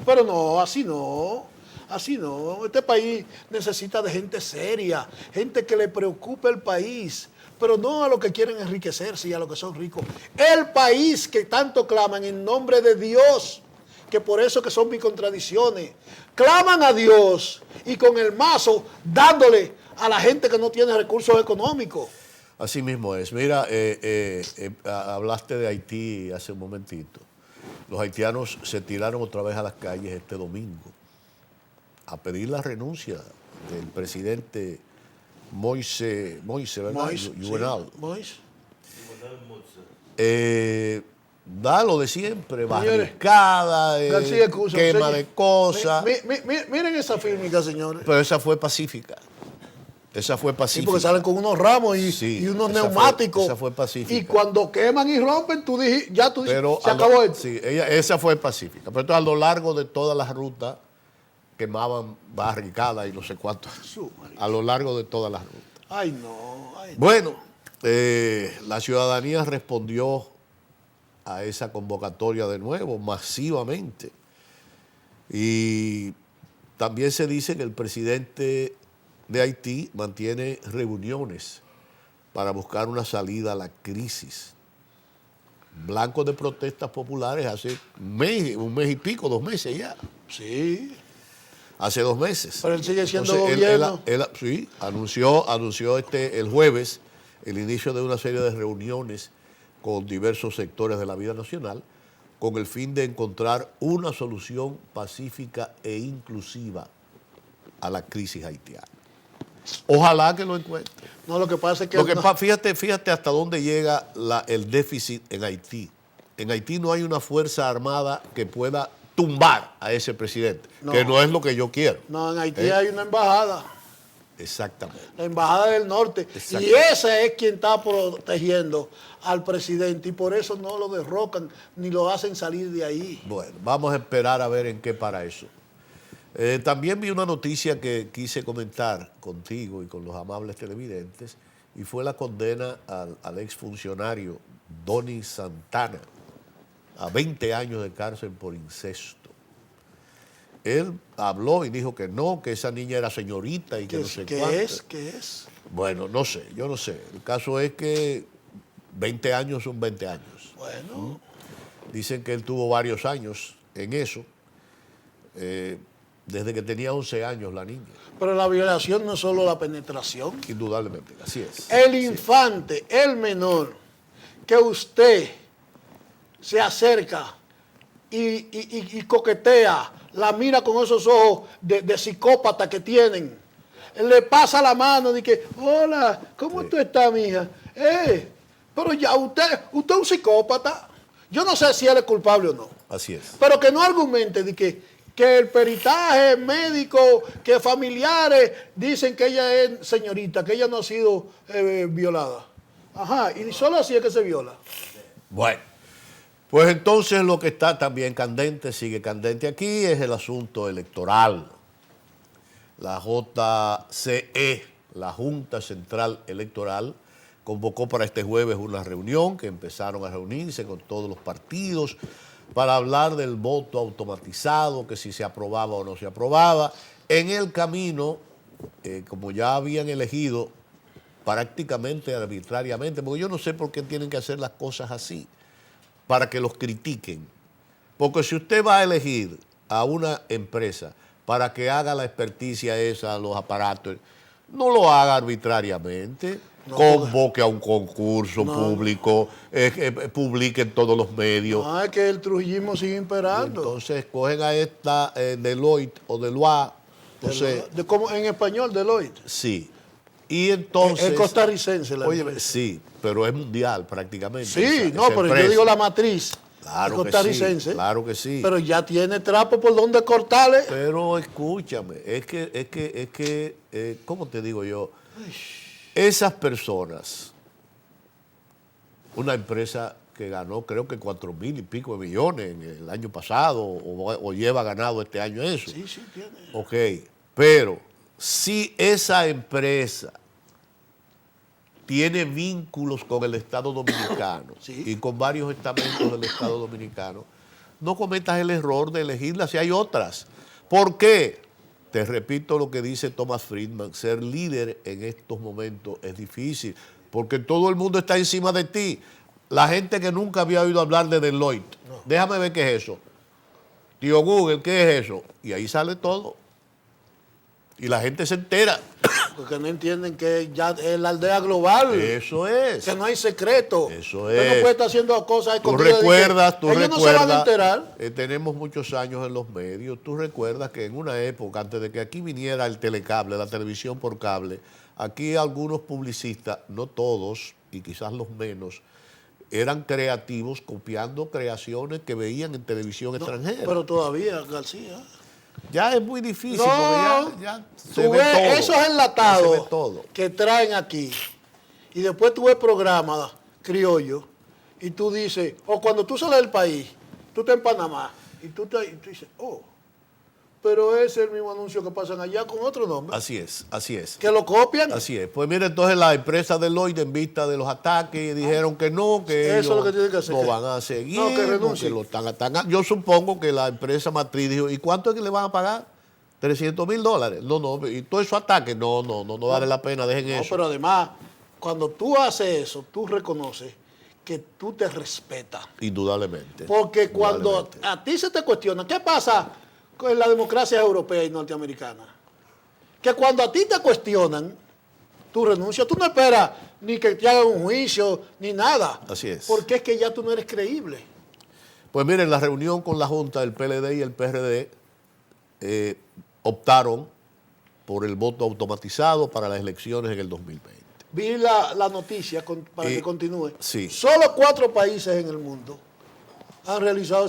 Pero no, así no. Así no. Este país necesita de gente seria, gente que le preocupe el país, pero no a los que quieren enriquecerse y a los que son ricos. El país que tanto claman en nombre de Dios, que por eso que son mis contradicciones, claman a Dios y con el mazo dándole a la gente que no tiene recursos económicos.
Así mismo es. Mira, hablaste de Haití hace un momentito. Los haitianos se tiraron otra vez a las calles este domingo a pedir la renuncia del presidente Moise, ¿verdad? Juvenal. Da lo de siempre, barricada, quema de cosas.
Miren esa fílmica, señores.
Pero esa fue pacífica. Esa fue pacífica.
Sí, porque salen con unos ramos y unos neumáticos.
Esa fue pacífica.
Y cuando queman y rompen, tú dices, se acabó esto.
Sí, esa fue pacífica. Pero entonces, a lo largo de todas las rutas quemaban barricadas y no sé cuánto. A lo largo de todas las rutas.
Ay, no.
Bueno, la ciudadanía respondió a esa convocatoria de nuevo, masivamente. Y también se dice que el presidente de Haití mantiene reuniones para buscar una salida a la crisis. Blancos de protestas populares hace un mes y pico, 2 meses ya.
Sí.
Hace 2 meses.
Pero él sigue siendo gobierno.
Sí, anunció el jueves el inicio de una serie de reuniones con diversos sectores de la vida nacional con el fin de encontrar una solución pacífica e inclusiva a la crisis haitiana. Ojalá que lo encuentre.
No, lo que pasa es que...
Fíjate hasta dónde llega el déficit en Haití. En Haití no hay una fuerza armada que pueda tumbar a ese presidente, que no es lo que yo quiero.
No, en Haití hay una embajada.
Exactamente.
La embajada del norte. Y ese es quien está protegiendo al presidente y por eso no lo derrocan ni lo hacen salir de ahí.
Bueno, vamos a esperar a ver en qué para eso. También vi una noticia que quise comentar contigo y con los amables televidentes y fue la condena al exfuncionario Donny Santana a 20 años de cárcel por incesto. Él habló y dijo que no, que esa niña era señorita y que no sé cuánto.
¿Qué es?
Bueno, no sé, yo no sé. El caso es que 20 años son 20 años.
Bueno.
Dicen que él tuvo varios años en eso, desde que tenía 11 años la niña.
Pero la violación no es solo la penetración.
Indudablemente, así es.
El infante, el menor, que usted se acerca y coquetea, la mira con esos ojos de psicópata que tienen, le pasa la mano y dice, hola, ¿cómo tú estás, mija? Pero ya usted es un psicópata. Yo no sé si él es culpable o no.
Así es.
Pero que no argumente de que el peritaje médico, que familiares dicen que ella es señorita, que ella no ha sido violada. Ajá, y solo así es que se viola.
Bueno, pues entonces lo que está también candente, sigue candente aquí, es el asunto electoral. La JCE, la Junta Central Electoral, convocó para este jueves una reunión que empezaron a reunirse con todos los partidos para hablar del voto automatizado, que si se aprobaba o no se aprobaba. En el camino, como ya habían elegido prácticamente arbitrariamente, porque yo no sé por qué tienen que hacer las cosas así, para que los critiquen. Porque si usted va a elegir a una empresa para que haga la experticia esa, los aparatos, no lo haga arbitrariamente. No, convoque a un concurso público, publique en todos los medios.
No, es que el trujillismo sigue imperando.
Entonces cogen a esta Deloitte o Deloitte, no sé.
¿Cómo en español, Deloitte?
Sí. Y entonces...
Es costarricense la
empresa. Sí, pero es mundial prácticamente.
Sí, pero yo digo la matriz.
Claro
costarricense.
Que sí, claro que sí.
Pero ya tiene trapo por donde cortarle.
Pero escúchame, es que, ¿cómo te digo yo? Esas personas, una empresa que ganó creo que 4,000 y pico de millones en el año pasado o lleva ganado este año eso.
Sí, tiene.
Ok, pero si esa empresa tiene vínculos con el Estado Dominicano y con varios estamentos del Estado Dominicano, no cometas el error de elegirla si hay otras. ¿Por qué? Te repito lo que dice Thomas Friedman, ser líder en estos momentos es difícil, porque todo el mundo está encima de ti. La gente que nunca había oído hablar de Deloitte, déjame ver qué es eso. Tío Google, ¿qué es eso? Y ahí sale todo. Y la gente se entera.
Porque no entienden que ya es la aldea global.
Eso es.
Que no hay secreto.
Eso
es. Usted no puede estar haciendo cosas escondidas.
Tú recuerdas.
No se van a enterar.
Tenemos muchos años en los medios. Tú recuerdas que en una época, antes de que aquí viniera el telecable, la televisión por cable, aquí algunos publicistas, no todos, y quizás los menos, eran creativos copiando creaciones que veían en televisión extranjera.
Pero todavía, García.
Ya es muy difícil,
no,
porque ya se ve todo.
Esos enlatados que traen aquí, y después tú ves programas criollos, y tú dices, o cuando tú sales del país, tú estás en Panamá, y tú dices, pero es el mismo anuncio que pasan allá con otro nombre.
Así es.
¿Que lo copian?
Así es. Pues mira, entonces la empresa Deloitte, en vista de los ataques, dijeron que no, que
eso es lo que tienen que hacer,
no van a seguir,
no, que
porque lo están atacando. Yo supongo que la empresa matriz dijo, ¿y cuánto es que le van a pagar? $300,000. No, y todo eso ataque, no vale la pena, dejen eso.
No, pero además, cuando tú haces eso, tú reconoces que tú te respetas.
Indudablemente.
Porque cuando a ti se te cuestiona, ¿qué pasa con la democracia europea y norteamericana? Que cuando a ti te cuestionan, tú renuncias, tú no esperas ni que te hagan un juicio, ni nada.
Así es.
Porque es que ya tú no eres creíble.
Pues miren, la reunión con la Junta del PLD y el PRD optaron por el voto automatizado para las elecciones en el 2020.
Vi la noticia para que continúe.
Sí.
Solo 4 países en el mundo han realizado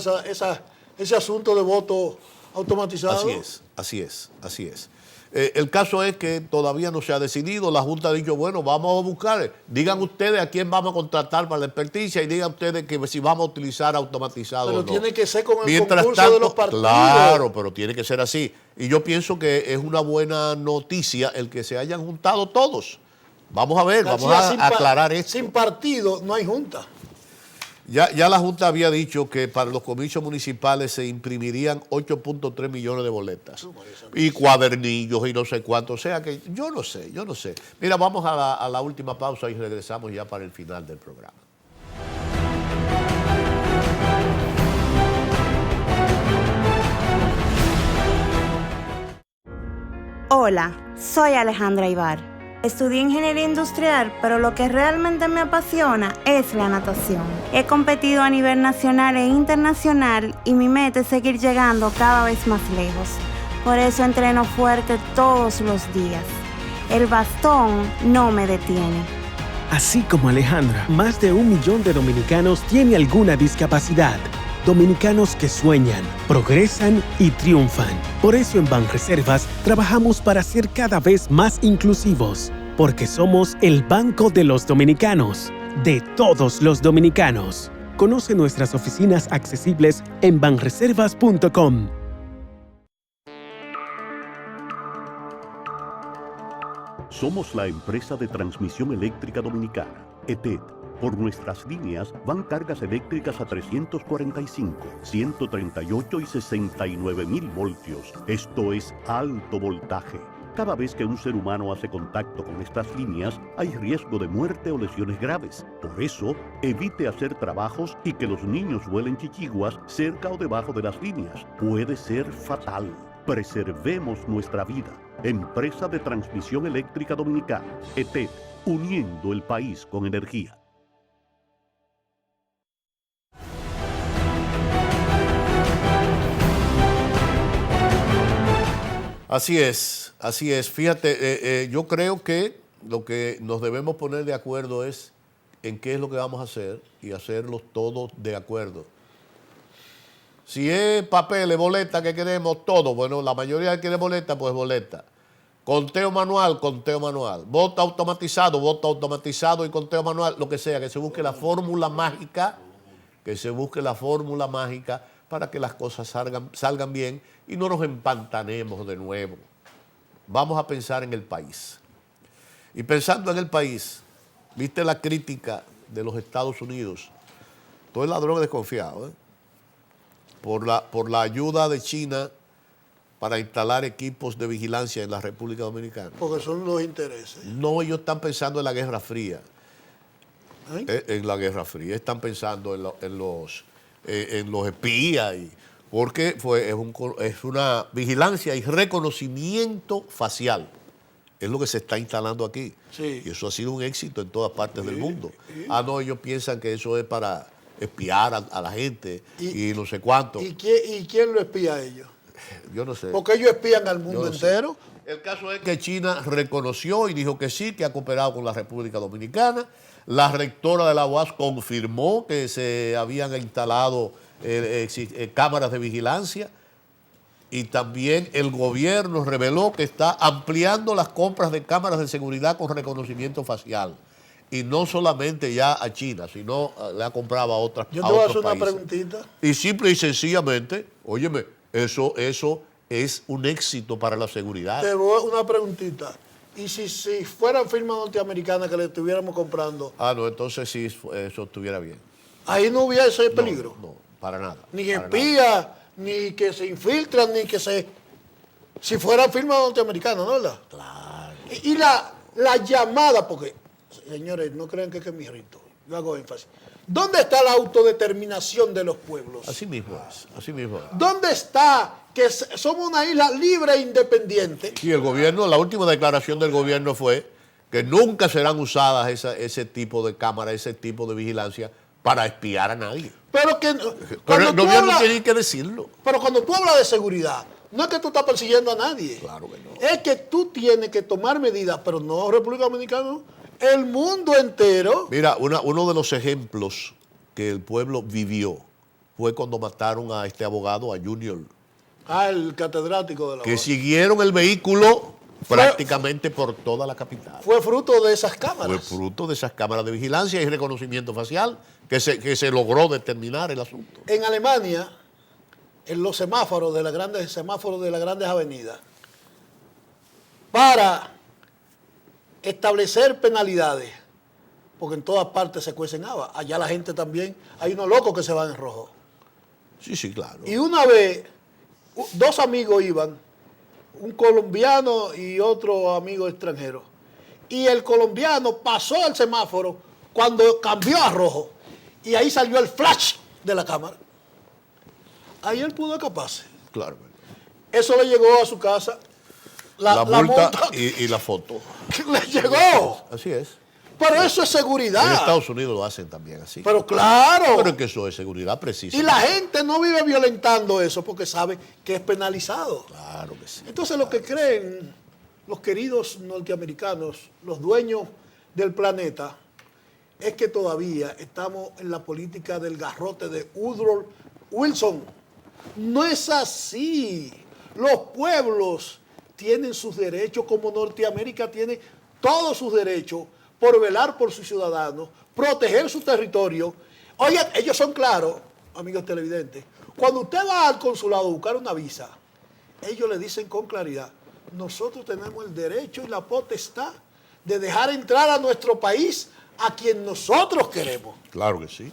ese asunto de voto automatizado.
Así es. El caso es que todavía no se ha decidido. La Junta ha dicho, bueno, vamos a buscar. Digan ustedes a quién vamos a contratar para la experticia y digan ustedes que si vamos a utilizar automatizado
Pero
o no.
tiene que ser con el
Mientras
concurso
tanto,
de los partidos.
claro, pero tiene que ser así. Y yo pienso que es una buena noticia el que se hayan juntado todos. Vamos a ver, vamos a aclarar esto.
Sin partido no hay junta.
Ya la Junta había dicho que para los comicios municipales se imprimirían 8.3 millones de boletas. Y cuadernillos y no sé cuánto. O sea que yo no sé. Mira, vamos a la última pausa y regresamos ya para el final del programa.
Hola, soy Alejandra Ibar. Estudié ingeniería industrial, pero lo que realmente me apasiona es la natación. He competido a nivel nacional e internacional y mi meta es seguir llegando cada vez más lejos. Por eso entreno fuerte todos los días. El bastón no me detiene.
Así como Alejandra, más de 1 millón de dominicanos tiene alguna discapacidad. Dominicanos que sueñan, progresan y triunfan. Por eso en Banreservas trabajamos para ser cada vez más inclusivos, porque somos el banco de los dominicanos, de todos los dominicanos. Conoce nuestras oficinas accesibles en banreservas.com.
Somos la empresa de transmisión eléctrica dominicana, ETED. Por nuestras líneas van cargas eléctricas a 345, 138 y 69.000 voltios. Esto es alto voltaje. Cada vez que un ser humano hace contacto con estas líneas, hay riesgo de muerte o lesiones graves. Por eso, evite hacer trabajos y que los niños vuelen chichiguas cerca o debajo de las líneas. Puede ser fatal. Preservemos nuestra vida. Empresa de Transmisión Eléctrica Dominicana, ETED, uniendo el país con energía.
Así es. Fíjate, yo creo que lo que nos debemos poner de acuerdo es en qué es lo que vamos a hacer y hacerlo todos de acuerdo. Si es papel, boleta que queremos, todo. Bueno, la mayoría quiere boleta, pues boleta. Conteo manual. Voto automatizado y conteo manual, lo que sea, que se busque la fórmula mágica, para que las cosas salgan bien y no nos empantanemos de nuevo. Vamos a pensar en el país. Y pensando en el país, viste la crítica de los Estados Unidos. Todo el ladrón es desconfiado, por la ayuda de China para instalar equipos de vigilancia en la República Dominicana.
Porque son los intereses.
No, ellos están pensando en la Guerra Fría.
¿Eh?
En la Guerra Fría. Están pensando en los espías. Porque es una vigilancia y reconocimiento facial. Es lo que se está instalando aquí.
Sí.
Y eso ha sido un éxito en todas partes del mundo. No, ellos piensan que eso es para espiar a la gente y no sé cuánto.
¿Y quién lo espía a ellos?
Yo no sé.
Porque ellos espían al mundo entero.
El caso es que China reconoció y dijo que sí, que ha cooperado con la República Dominicana. La rectora de la UAS confirmó que se habían instalado cámaras de vigilancia. Y también el gobierno reveló que está ampliando las compras de cámaras de seguridad con reconocimiento facial. Y no solamente ya a China, sino le ha comprado a otras países.
Yo te voy a hacer una preguntita.
Y simple y sencillamente, óyeme, eso es un éxito para la seguridad.
Te voy a hacer una preguntita. ¿Y si fueran firmas norteamericanas que le estuviéramos comprando?
No, entonces sí, eso estuviera bien.
Ahí no hubiera ese peligro.
No, para nada.
Ni espías, ni que se infiltran, ni que se... Si fueran firmas norteamericanas, ¿no? ¿Verdad?
Claro.
Y la llamada, porque, señores, no crean que es mi rito. Yo hago énfasis. ¿Dónde está la autodeterminación de los pueblos?
Así mismo es.
¿Dónde está que somos una isla libre e independiente?
Y el gobierno, la última declaración del gobierno fue que nunca serán usadas ese tipo de cámaras, ese tipo de vigilancia para espiar a nadie.
Pero que
Pero
cuando
el
tú
gobierno
hablas-
tiene que decirlo.
Pero cuando tú hablas de seguridad, no es que tú estás persiguiendo a nadie.
Claro que no.
Es que tú tienes que tomar medidas, pero no República Dominicana, no. El mundo entero.
Mira, uno de los ejemplos que el pueblo vivió fue cuando mataron a este abogado, a Junior,
El catedrático de la
que
UAS.
siguieron el vehículo prácticamente por toda la capital.
Fue fruto de esas
Fue
cámaras.
fruto de esas cámaras de vigilancia y reconocimiento facial que se logró determinar el asunto.
En Alemania, en los semáforos de las grandes avenidas, para establecer penalidades, porque en todas partes se cuecen habas. Allá la gente también, hay unos locos que se van en rojo.
Sí, sí, claro.
Y una vez, dos amigos iban, un colombiano y otro amigo extranjero. Y el colombiano pasó el semáforo cuando cambió a rojo. Y ahí salió el flash de la cámara. Ahí él pudo escaparse.
Claro.
Eso le llegó a su casa.
La multa y la foto.
Le llegó.
Así es.
Pero eso es
En
seguridad.
Estados Unidos lo hacen también así.
Pero claro.
Pero es que eso es seguridad precisa.
Y la gente no vive violentando eso porque sabe que es penalizado.
Claro que sí.
Entonces lo que creen los queridos norteamericanos, los dueños del planeta, es que todavía estamos en la política del garrote de Woodrow Wilson. No es así. Los pueblos tienen sus derechos como Norteamérica tiene todos sus derechos por velar por sus ciudadanos, proteger su territorio. Oye, ellos son claros, amigos televidentes. Cuando usted va al consulado a buscar una visa, ellos le dicen con claridad, nosotros tenemos el derecho y la potestad de dejar entrar a nuestro país a quien nosotros queremos.
Claro que sí.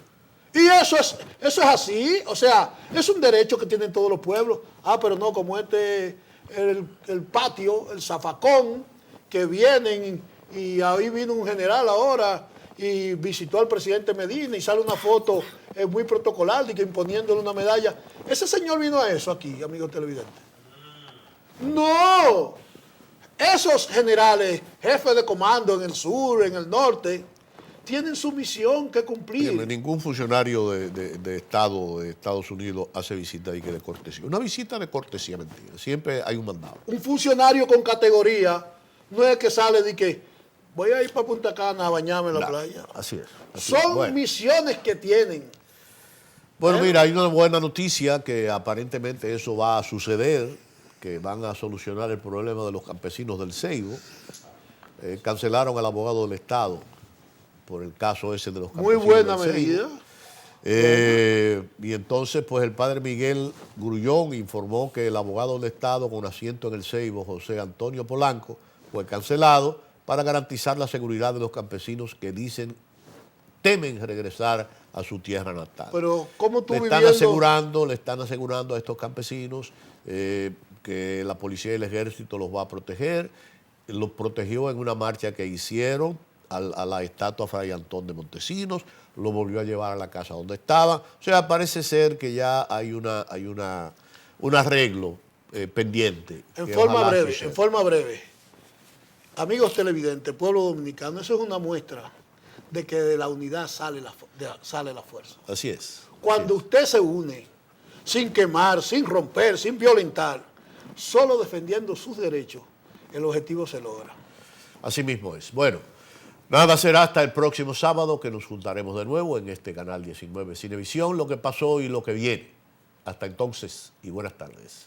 Y eso es así, o sea, es un derecho que tienen todos los pueblos. Pero no como el patio, el zafacón, que vienen y ahí vino un general ahora y visitó al presidente Medina y sale una foto muy protocolar y que imponiéndole una medalla. Ese señor vino a eso aquí, amigos televidentes. No, esos generales, jefes de comando en el sur, en el norte, tienen su misión que cumplir.
Ningún funcionario de Estado de Estados Unidos hace visita de cortesía. Una visita de cortesía, mentira. Siempre hay un mandado.
Un funcionario con categoría no es que sale de que voy a ir para Punta Cana a bañarme en la playa.
Así es.
Son misiones que tienen.
Bueno, mira, hay una buena noticia que aparentemente eso va a suceder, que van a solucionar el problema de los campesinos del Ceibo. Cancelaron al abogado del Estado por el caso ese de los
Muy
campesinos
buena
del Ceibo.
medida.
Y entonces, pues el padre Miguel Grullón informó que el abogado del Estado con asiento en el Ceibo, José Antonio Polanco, fue cancelado para garantizar la seguridad de los campesinos que temen regresar a su tierra natal.
Pero ¿cómo tú
le
viviendo?
están asegurando a estos campesinos que la policía y el ejército los va a proteger. Los protegió en una marcha que hicieron a la estatua Fray Antón de Montesinos, lo volvió a llevar a la casa donde estaba. O sea, parece ser que ya hay un arreglo pendiente.
En
que
forma
ojalá
breve,
suceda.
en forma breve. Amigos televidentes, pueblo dominicano, eso es una muestra de que de la unidad sale la fuerza.
Así es.
Cuando usted se une, sin quemar, sin romper, sin violentar, solo defendiendo sus derechos, el objetivo se logra.
Así mismo es. Bueno, nada será hasta el próximo sábado que nos juntaremos de nuevo en este canal 19 Cinevisión, lo que pasó y lo que viene. Hasta entonces y buenas tardes.